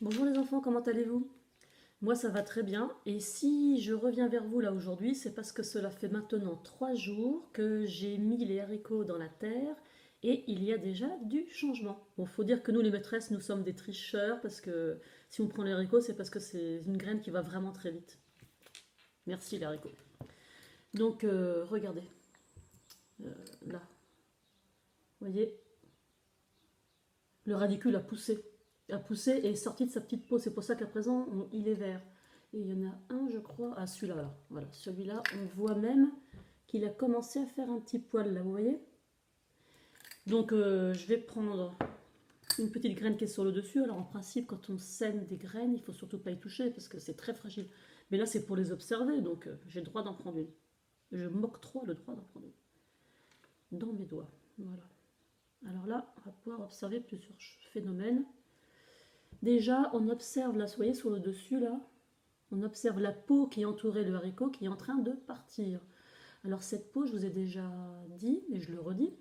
Bonjour les enfants, comment allez-vous? Moi ça va très bien et si je reviens vers vous là aujourd'hui, c'est parce que cela fait maintenant 3 jours que j'ai mis les haricots dans la terre et il y a déjà du changement. Bon, faut dire que nous les maîtresses, nous sommes des tricheurs parce que si on prend les haricots, c'est parce que c'est une graine qui va vraiment très vite. Merci les haricots. Donc regardez, là, vous voyez, le radicule a poussé et est sorti de sa petite peau. C'est pour ça qu'à présent, il est vert. Et il y en a un, je crois, ah celui-là, là. Voilà, celui-là, on voit même qu'il a commencé à faire un petit poil, là, vous voyez. Donc, je vais prendre une petite graine qui est sur le dessus. Alors, en principe, quand on sème des graines, il faut surtout pas y toucher parce que c'est très fragile. Mais là, c'est pour les observer, donc j'ai le droit d'en prendre une. Je m'octroie le droit d'en prendre une. Dans mes doigts, voilà. Alors là, on va pouvoir observer plusieurs phénomènes. Déjà, on observe, là, vous voyez, sur le dessus, là, on observe la peau qui entourait le haricot qui est en train de partir. Alors cette peau, je vous ai déjà dit, mais je le redis,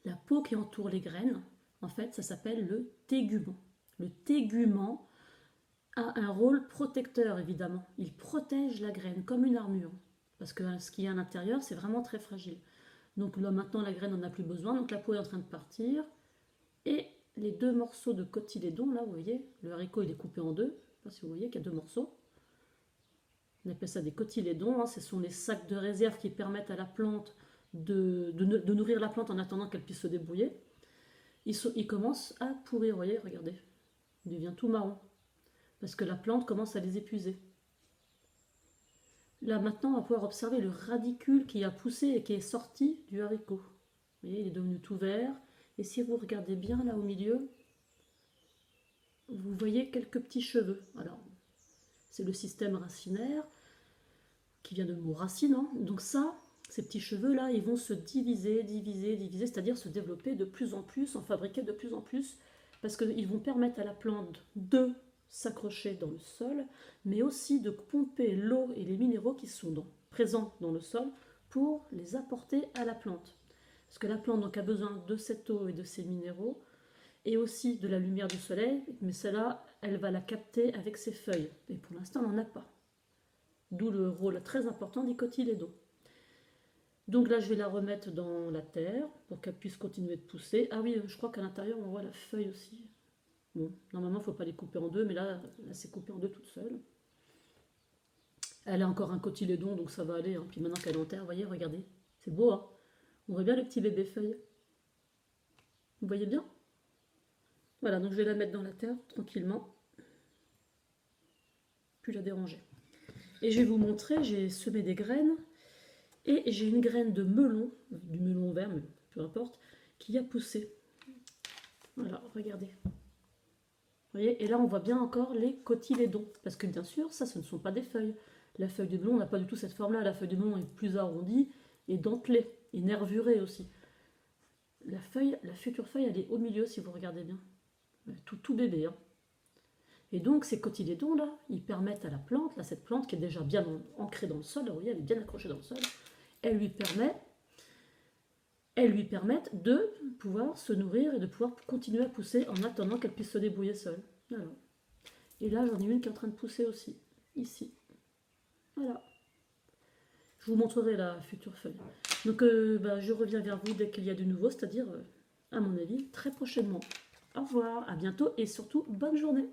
la peau qui entoure les graines, en fait, ça s'appelle le tégument. Le tégument a un rôle protecteur, évidemment. Il protège la graine comme une armure. Parce que ce qu'il y a à l'intérieur, c'est vraiment très fragile. Donc là, maintenant, la graine n'en a plus besoin, donc la peau est en train de partir. Et les deux morceaux de cotylédon, là, vous voyez, le haricot, il est coupé en deux. Je ne sais pas si vous voyez qu'il y a deux morceaux. On appelle ça des cotylédons, hein. Ce sont les sacs de réserve qui permettent à la plante de nourrir la plante en attendant qu'elle puisse se débrouiller. Ils commencent à pourrir, vous voyez, regardez. Il devient tout marron. Parce que la plante commence à les épuiser. Là maintenant, on va pouvoir observer le radicule qui a poussé et qui est sorti du haricot. Vous voyez, il est devenu tout vert. Et si vous regardez bien là au milieu, vous voyez quelques petits cheveux. Alors, c'est le système racinaire qui vient de mot racine, hein. Donc ça, ces petits cheveux-là, ils vont se diviser, c'est-à-dire se développer de plus en plus, en fabriquer de plus en plus, parce qu'ils vont permettre à la plante de s'accrocher dans le sol, mais aussi de pomper l'eau et les minéraux qui sont présents dans le sol pour les apporter à la plante. Parce que la plante donc, a besoin de cette eau et de ces minéraux, et aussi de la lumière du soleil, mais celle-là, elle va la capter avec ses feuilles. Et pour l'instant, elle n'en a pas. D'où le rôle très important des cotylédons. Donc là, je vais la remettre dans la terre pour qu'elle puisse continuer de pousser. Ah oui, je crois qu'à l'intérieur, on voit la feuille aussi. Bon, normalement, il ne faut pas les couper en deux, mais là c'est coupé en deux toute seule. Elle a encore un cotylédon, donc ça va aller, hein. Puis maintenant qu'elle est en terre, vous voyez, regardez. C'est beau, hein. On voit bien le petit bébé feuille. Vous voyez bien? Voilà, donc je vais la mettre dans la terre, tranquillement. Puis la déranger. Et je vais vous montrer, j'ai semé des graines. Et j'ai une graine de melon, du melon vert, mais peu importe, qui a poussé. Voilà, regardez. Vous voyez, et là on voit bien encore les cotylédons. Parce que bien sûr, ça ce ne sont pas des feuilles. La feuille de melon n'a pas du tout cette forme-là. La feuille de melon est plus arrondie et dentelée, et nervurée aussi. La feuille, la future feuille, elle est au milieu si vous regardez bien. Tout bébé, hein. Et donc ces cotylédons-là, ils permettent à la plante, là, cette plante qui est déjà bien ancrée dans le sol, là, vous voyez, elle est bien accrochée dans le sol, elles lui permettent de pouvoir se nourrir et de pouvoir continuer à pousser en attendant qu'elle puisse se débrouiller seule. Voilà. Et là, j'en ai une qui est en train de pousser aussi, ici. Voilà. Je vous montrerai la future feuille. Donc, je reviens vers vous dès qu'il y a du nouveau, c'est-à-dire, à mon avis, très prochainement. Au revoir, à bientôt et surtout, bonne journée.